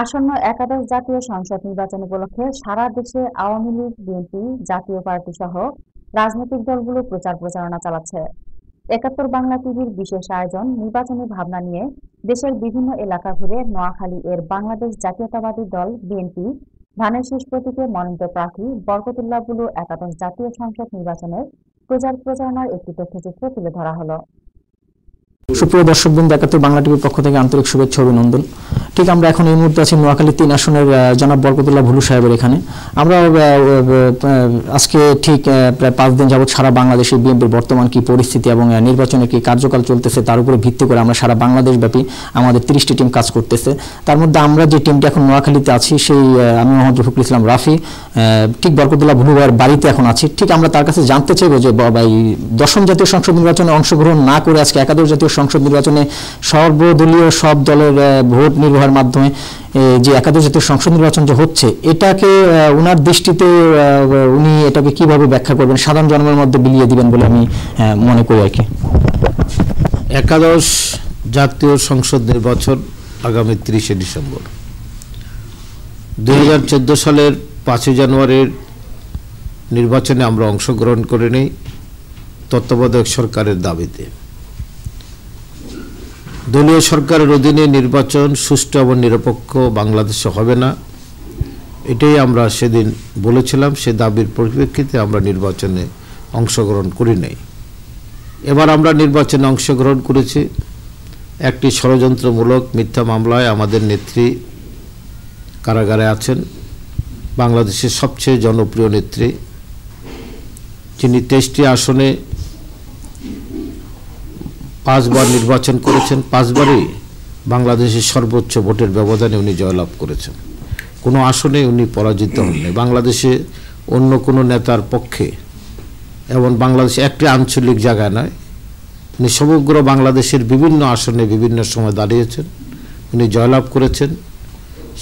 আসন্ন একাদশ জাতীয় সংসদ নির্বাচন উপলক্ষে সারা দেশে আওয়ামী লীগ, বিএনপি, জাতীয় পার্টি সহ রাজনৈতিক দলগুলো প্রচার প্রচারণা চালাচ্ছে। ৭১ বাংলা টিভির বিশেষ আয়োজন নির্বাচনী ভাবনা নিয়ে দেশের বিভিন্ন এলাকা ঘুরে নোয়াখালী এর বাংলাদেশ জাতীয়তাবাদী দল বিএনপি ধানের শীষ প্রতীকে মনোনীত প্রার্থী বরকতুল্লাহ বুলু একাদশ জাতীয় সংসদ নির্বাচনের প্রচার প্রচারণার একটি তথ্যচিত্র তুলে ধরা হলো। সুপ্রিয় দর্শকবৃন্দ, ৭১ বাংলা টিভির পক্ষ থেকে আন্তরিক শুভেচ্ছা অভিনন্দন। ঠিক আমরা এখন এই মুহূর্তে আছি নোয়াখালী ৩ আসনের জনাব বরকতুল্লাহ বুলু সাহেবের এখানে। আমরা আজকে ঠিক প্রায় 5 দিন যাবৎ সারা বাংলাদেশে বিএনপির বর্তমান কি পরিস্থিতি এবং নির্বাচনে কি কার্যকাল চলতেছে তার উপরে ভিত্তি করে আমরা সারা বাংলাদেশব্যাপী আমাদের 30টি টিম কাজ করতেছে। তার মধ্যে আমরা যে টিমটি এখন নোয়াখালীতে আছি সেই আমি মোহাম্মদ রফিকুল ইসলাম রাফি ঠিক বরকতুল্লাহ বুলু ভাইয়ের বাড়িতে এখন আছি। ঠিক আমরা তার কাছে জানতে চাইবো যে ভাই, 10ম জাতীয় সংসদ নির্বাচনে অংশগ্রহণ না করে আজকে একাদশ জাতীয় সংসদ নির্বাচনে সর্বদলীয় সব দলের ভোট নির্বাহের মাধ্যমে যে একাদশ জাতীয় সংসদ নির্বাচন যে হচ্ছে, এটাকে ওনার দৃষ্টিতে উনি এটাকে কিভাবে ব্যাখ্যা করবেন, সাধারণ জনগণের মধ্যে বিলিয়ে দিবেন বলে আমি মনে করি আর কি। একাদশ জাতীয় সংসদ নির্বাচন আগামী 30শে ডিসেম্বর। 2014 সালের 5ই জানুয়ারির নির্বাচনে আমরা অংশগ্রহণ করে নেই তত্ত্বাবধায়ক সরকারের দাবিতে। দলীয় সরকারের অধীনে নির্বাচন সুষ্ঠু এবং নিরপেক্ষ বাংলাদেশে হবে না, এটাই আমরা সেদিন বলেছিলাম। সে দাবির পরিপ্রেক্ষিতে আমরা নির্বাচনে অংশগ্রহণ করি নাই। এবার আমরা নির্বাচনে অংশগ্রহণ করেছি একটি ষড়যন্ত্রমূলক মিথ্যা মামলায়। আমাদের নেত্রী কারাগারে আছেন, বাংলাদেশের সবচেয়ে জনপ্রিয় নেত্রী, যিনি 23টি আসনে 5 বার নির্বাচন করেছেন, 5 বারই বাংলাদেশের সর্বোচ্চ ভোটের ব্যবধানে উনি জয়লাভ করেছেন। কোনো আসনে উনি পরাজিত হননি বাংলাদেশে অন্য কোনো নেতার পক্ষে, এবং বাংলাদেশে একটি আঞ্চলিক জায়গা নয়, উনি সমগ্র বাংলাদেশের বিভিন্ন আসনে বিভিন্ন সময় দাঁড়িয়েছেন, উনি জয়লাভ করেছেন।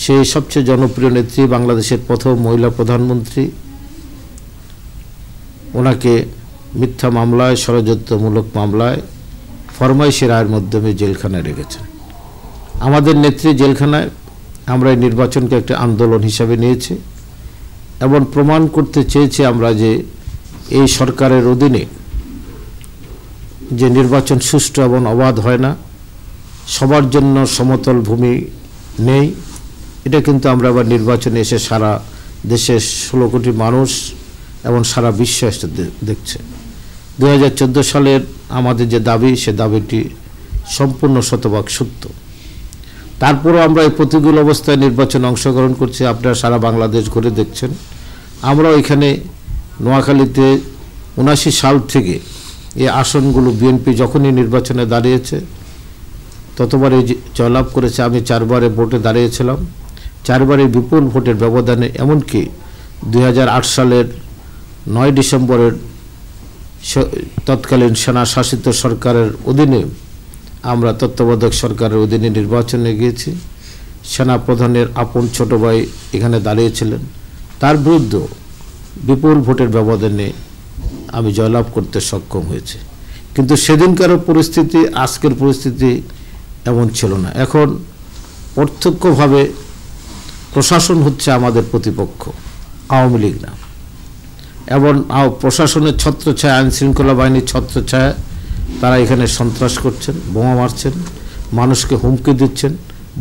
সেই সবচেয়ে জনপ্রিয় নেত্রী, বাংলাদেশের প্রথম মহিলা প্রধানমন্ত্রী, ওনাকে মিথ্যা মামলায়, ষড়যন্ত্রমূলক মামলায় ফরমাইশি রায়ের মাধ্যমে জেলখানায় রেখেছেন। আমাদের নেত্রী জেলখানায়, আমরা এই নির্বাচনকে একটি আন্দোলন হিসাবে নিয়েছি এবং প্রমাণ করতে চেয়েছি আমরা যে এই সরকারের অধীনে যে নির্বাচন সুষ্ঠু এবং অবাধ হয় না, সবার জন্য সমতল ভূমি নেই, এটা কিন্তু আমরা আবার নির্বাচনে এসে সারা দেশের 16 কোটি মানুষ এবং সারা বিশ্ব এসে দেখছে। 2014 সালের আমাদের যে দাবি, সে দাবিটি সম্পূর্ণ শতভাগ সত্য। তারপরও আমরা এই প্রতিকূল অবস্থায় নির্বাচনে অংশগ্রহণ করছি। আপনারা সারা বাংলাদেশ ঘুরে দেখছেন। আমরা এখানে নোয়াখালীতে 79 সাল থেকে এই আসনগুলো বিএনপি যখনই নির্বাচনে দাঁড়িয়েছে ততবারই জয়লাভ করেছে। আমি 4 বারে ভোটে দাঁড়িয়েছিলাম, 4 বারে বিপুল ভোটের ব্যবধানে। এমনকি 2008 সালের 9 ডিসেম্বরের তৎকালীন সেনা শাসিত সরকারের অধীনে আমরা তত্ত্বাবধায়ক সরকারের অধীনে নির্বাচনে গিয়েছি। সেনা প্রধানের আপন ছোট ভাই এখানে দাঁড়িয়েছিলেন, তার বিরুদ্ধে বিপুল ভোটের ব্যবধানে আমি জয়লাভ করতে সক্ষম হয়েছি। কিন্তু সেদিনকার পরিস্থিতি আজকের পরিস্থিতি এমন ছিল না। এখন প্রত্যক্ষভাবে প্রশাসন হচ্ছে আমাদের প্রতিপক্ষ, আওয়ামী লীগ না। এবং প্রশাসনের ছত্রছায়া, আইন শৃঙ্খলা বাহিনীর ছত্রছায়া তারা এখানে সন্ত্রাস করছেন, বোমা মারছেন, মানুষকে হুমকি দিচ্ছেন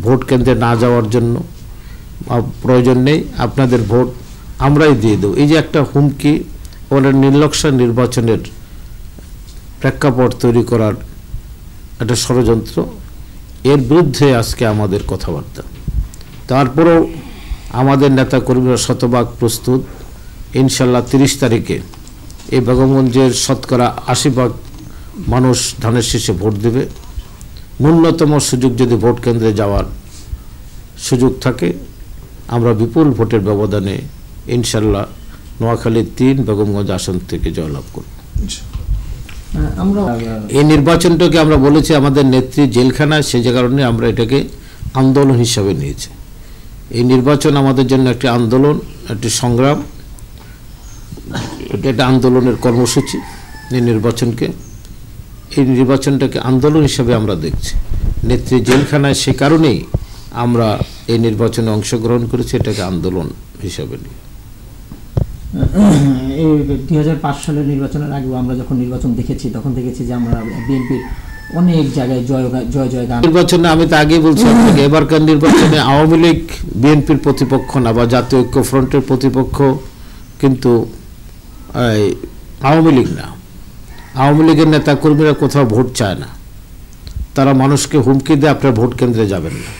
ভোট কেন্দ্রে না যাওয়ার জন্য। প্রয়োজন নেই, আপনাদের ভোট আমরাই দিয়ে দেব, এই যে একটা হুমকি, ওরা নির্লজ্জ নির্বাচনের প্রেক্ষাপট তৈরি করার একটা ষড়যন্ত্র। এর বিরুদ্ধে আজকে আমাদের কথাবার্তা। তারপরেও আমাদের নেতাকর্মীরা শতভাগ প্রস্তুত। ইনশাল্লাহ 30 তারিখে এই বেগমগঞ্জের শতকরা 80% মানুষ ধানের শীষে ভোট দেবে। ন্যূনতম সুযোগ যদি ভোট কেন্দ্রে যাওয়ার সুযোগ থাকে, আমরা বিপুল ভোটের ব্যবধানে ইনশাল্লাহ নোয়াখালী 3 বেগমগঞ্জ আসন থেকে জয়লাভ করব। এই নির্বাচনটাকে আমরা বলেছি আমাদের নেত্রী জেলখানায়, সেই কারণে আমরা এটাকে আন্দোলন হিসাবে নিয়েছি। এই নির্বাচন আমাদের জন্য একটি আন্দোলন, একটি সংগ্রাম, এটা একটা আন্দোলনের কর্মসূচি। এই নির্বাচনটাকে আন্দোলন হিসেবে আমরা দেখছি। নেত্রী জেলখানায়, সে কারণেই আমরা এই নির্বাচনে অংশগ্রহণ করেছি, এটাকে আন্দোলন হিসাবে নিয়ে। এই 2005 সালের নির্বাচনের আগেও আমরা যখন নির্বাচন দেখেছি তখন দেখেছি যে আমরা বিএনপির অনেক জায়গায় জয় গান। নির্বাচনে আমি তো আগেই বলছি আপনাকে, এবারকার নির্বাচনে আওয়ামী লীগ বিএনপির প্রতিপক্ষ না, বা জাতীয় ঐক্য ফ্রন্টের প্রতিপক্ষ কিন্তু আওয়ামী লীগ না। আওয়ামী লীগের নেতা কর্মীরা কোথাও ভোট চায় না, তারা মানুষকে হুমকি দেয় আপনার ভোট কেন্দ্রে যাবেন না।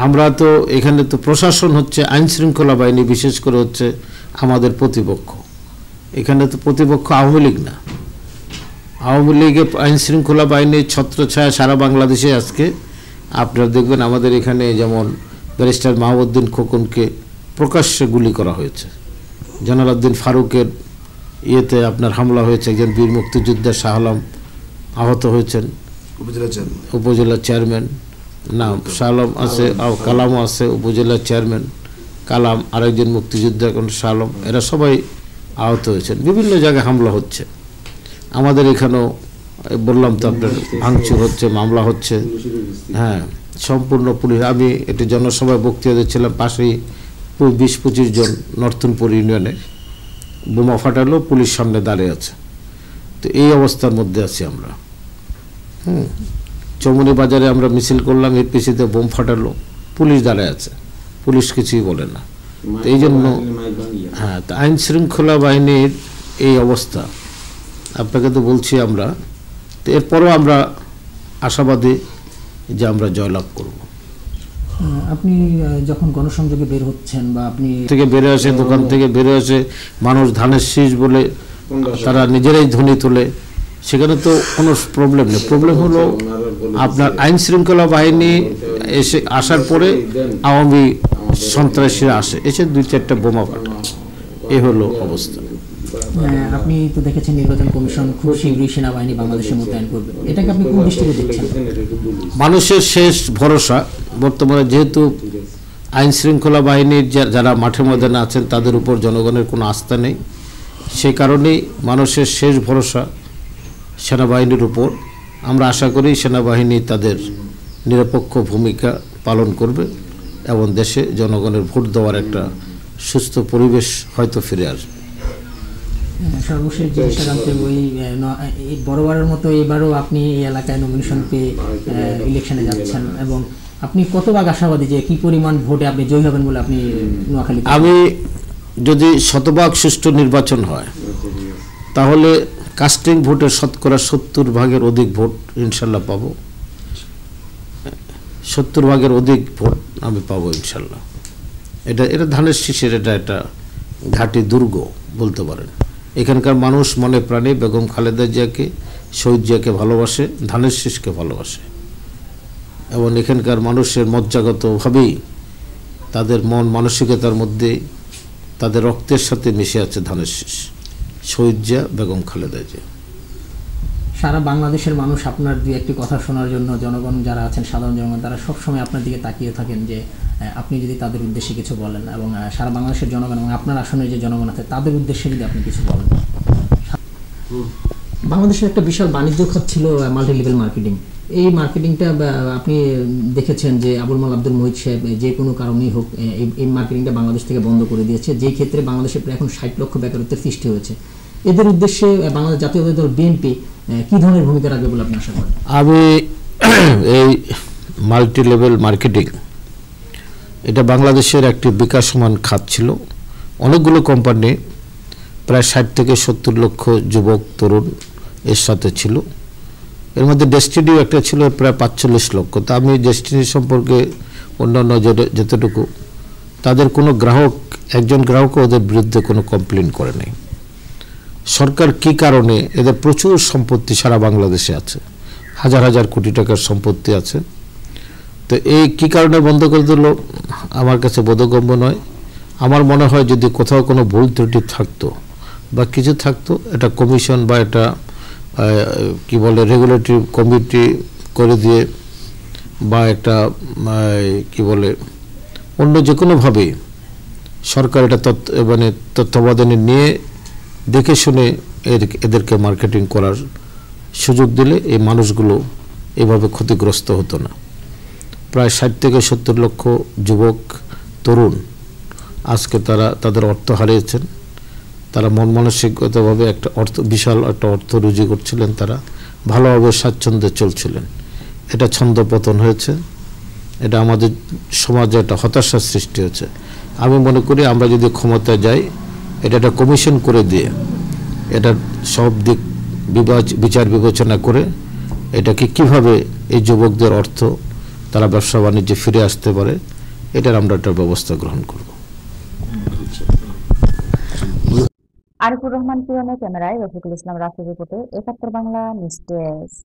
আমরা তো এখানে তো প্রশাসন হচ্ছে, আইন শৃঙ্খলা বাহিনী বিশেষ করে হচ্ছে আমাদের প্রতিপক্ষ। এখানে তো প্রতিপক্ষ আওয়ামী লীগ না। আওয়ামী লীগের আইন শৃঙ্খলা বাহিনীর ছত্রছায়া সারা বাংলাদেশে আজকে আপনারা দেখবেন। আমাদের এখানে যেমন ব্যারিস্টার মাহবুবউদ্দিন খোকনকে প্রকাশ্যে গুলি করা হয়েছে, জালালউদ্দিন ফারুকের ইয়েতে আপনার হামলা হয়েছে, একজন বীর মুক্তিযোদ্ধা শাহ আলম আহত হয়েছেন, উপজেলা চেয়ারম্যান নাম শাহ আলম আছে, কালামও আছে, উপজেলা চেয়ারম্যান কালাম, আরেকজন মুক্তিযোদ্ধা এখন শাহ আলম, এরা সবাই আহত হয়েছেন। বিভিন্ন জায়গায় হামলা হচ্ছে। আমাদের এখানেও বললাম তো আপনার ভাঙচুর হচ্ছে, মামলা হচ্ছে। হ্যাঁ, সম্পূর্ণ পুলিশ। আমি একটি জনসভায় বক্তৃতা দিচ্ছিলাম, পাশেই 20-25 জন নর্থনপুর ইউনিয়নে বোমা ফাটালো, পুলিশ সামনে দাঁড়িয়ে আছে। তো এই অবস্থার মধ্যে আছি আমরা। চৌমনি বাজারে আমরা মিছিল করলাম, এর পিছিয়ে বোম ফাটালো, পুলিশ দাঁড়ায় আছে, পুলিশ কিছুই বলে না। তো এই জন্য হ্যাঁ, তো আইন শৃঙ্খলা বাহিনীর এই অবস্থা আপনাকে তো বলছি আমরা। তো এরপরও আমরা আশাবাদী যে আমরা জয়লাভ করব। আপনি যখন গণসংযোগে বের হচ্ছেন বা আপনি থেকে বেরে আসে, দোকান থেকে বেরে আসে, মানুষ ধানের শীষ বলে তারা নিজেরাই ধ্বনি তোলে, সেখানে তো কোনো প্রবলেম নেই। প্রবলেম হলো আপনার আইন শৃঙ্খলা বাহিনী এসে আসার পরে আওয়ামী সন্ত্রাসীরা আসে, এসে 2-4টা বোমা ফাটায়, এ হলো অবস্থা। আপনি তো দেখেছেন নির্বাচন কমিশন খুব শীঘ্রই সেনাবাহিনী বাংলাদেশে মোতায়েন করবে, এটাকে আপনি কোন দৃষ্টিতে দেখছেন? মানুষের শেষ ভরসা বর্তমানে, যেহেতু আইন শৃঙ্খলা বাহিনীর যারা মাঠে ময়দানে আছেন তাদের উপর জনগণের কোনো আস্থা নেই, সে কারণেই মানুষের শেষ ভরসা সেনাবাহিনীর উপর। আমরা আশা করি সেনাবাহিনী তাদের নিরপেক্ষ ভূমিকা পালন করবে এবং দেশে জনগণের ভোট দেওয়ার একটা সুস্থ পরিবেশ হয়তো ফিরে আসবে। সর্বশেষ জিনিসটা জানতে, ওই বড়বারের মতো এবারও আপনি এই এলাকায় নমিনেশন পেয়ে ইলেকশনে যাচ্ছেন, এবং আপনি কত ভাগ আশাবাদী যে কি পরিমাণ ভোটে আপনি জয়ী হবেন বলে আপনি নোয়াখালী? আমি যদি 100% সুষ্ঠু নির্বাচন হয় তাহলে কাস্টিং ভোটের শতকরা 70% অধিক ভোট ইনশাল্লাহ পাবো। 70% অধিক ভোট আমি পাবো ইনশাল্লাহ। এটা ধানের শীষের এটা ঘাঁটি দুর্গ বলতে পারেন। এখানকার মানুষ মনে প্রাণে বেগম খালেদা জিয়াকে, শহীদ জিয়াকে ভালোবাসে, ধানের শীষকে ভালোবাসে, এবং এখানকার মানুষের মজ্জাগতভাবেই তাদের মন মানসিকতার মধ্যে তাদের রক্তের সাথে মিশে আছে ধানের শীষ, শহীদ জিয়া, বেগম খালেদা জিয়া। সারা বাংলাদেশের মানুষ আপনার দুই একটি কথা শোনার জন্য, জনগণ যারা আছেন, সাধারণ জনগণ, তারা সবসময় আপনার দিকে তাকিয়ে থাকেন যে আপনি যদি তাদের উদ্দেশ্যে কিছু বলেন, এবং সারা বাংলাদেশের জনগণ এবং আপনার আসনের যে জনগণ আছে তাদের উদ্দেশ্যে যদি আপনি কিছু বলেন। বাংলাদেশের একটা বিশাল বাণিজ্য খাত ছিল মাল্টি লেভেল মার্কেটিং। এই মার্কেটিংটা আপনি দেখেছেন যে আবুল মাল আব্দুল মুহিত সাহেব যে কোনো কারণেই হোক এই মার্কেটিংটা বাংলাদেশ থেকে বন্ধ করে দিয়েছে, যেই ক্ষেত্রে বাংলাদেশে প্রায় এখন 60 লক্ষ বেকারত্বের সৃষ্টি হয়েছে। এদের উদ্দেশ্যে বাংলাদেশ জাতীয়তাবাদী দল বিএনপি কি ধরনের ভূমিকা রাখবে বলে আপনি আশা করেন? আমি এই মাল্টি লেভেল মার্কেটিং এটা বাংলাদেশের একটি বিকাশমান খাত ছিল। অনেকগুলো কোম্পানি, প্রায় 60 থেকে 70 লক্ষ যুবক তরুণ এর সাথে ছিল। এর মধ্যে ডেস্টিনিও একটা ছিল প্রায় 45 লক্ষ। তা আমি ডেস্টিনি সম্পর্কে অন্যান্য যতটুকু, তাদের কোনো গ্রাহক, একজন গ্রাহকও ওদের বিরুদ্ধে কোনো কমপ্লেন করে নাই। সরকার কি কারণে, এদের প্রচুর সম্পত্তি সারা বাংলাদেশে আছে, হাজার হাজার কোটি টাকার সম্পত্তি আছে, তো এই কি কারণে বন্ধ করে দিল আমার কাছে বোধগম্য নয়। আমার মনে হয় যদি কোথাও কোনো ভুল ত্রুটি থাকতো বা কিছু থাকতো, এটা কমিশন বা এটা কি বলে রেগুলেটরি কমিটি করে দিয়ে, বা একটা কি বলে অন্য যে কোনোভাবে সরকার এটা মানে তত্ত্বাবধানে নিয়ে দেখে শুনে এদেরকে মার্কেটিং করার সুযোগ দিলে এই মানুষগুলো এভাবে ক্ষতিগ্রস্ত হতো না। প্রায় 60 থেকে 70 লক্ষ যুবক তরুণ আজকে তারা তাদের অর্থ হারিয়েছেন। তারা মন মানসিকগতভাবে একটা বিশাল একটা অর্থ রুজি করছিলেন, তারা ভালোভাবে স্বাচ্ছন্দ্যে চলছিলেন। এটা ছন্দপতন হয়েছে, এটা আমাদের সমাজে একটা হতাশার সৃষ্টি হয়েছে। আমি মনে করি আমরা যদি ক্ষমতায় যাই, এটা একটা কমিশন করে দিয়ে এটার সব দিক বিচার বিবেচনা করে এটাকে কিভাবে এই যুবকদের অর্থ তারা ব্যবসা বাণিজ্যে ফিরে আসতে পারে, এটার আমরা একটা ব্যবস্থা গ্রহণ করব। আরিফুর রহমান কিরণের ক্যামেরায় রফিকুল ইসলাম রাফির রিপোর্টে ৭১ বাংলা নিউজ ডেস্ক।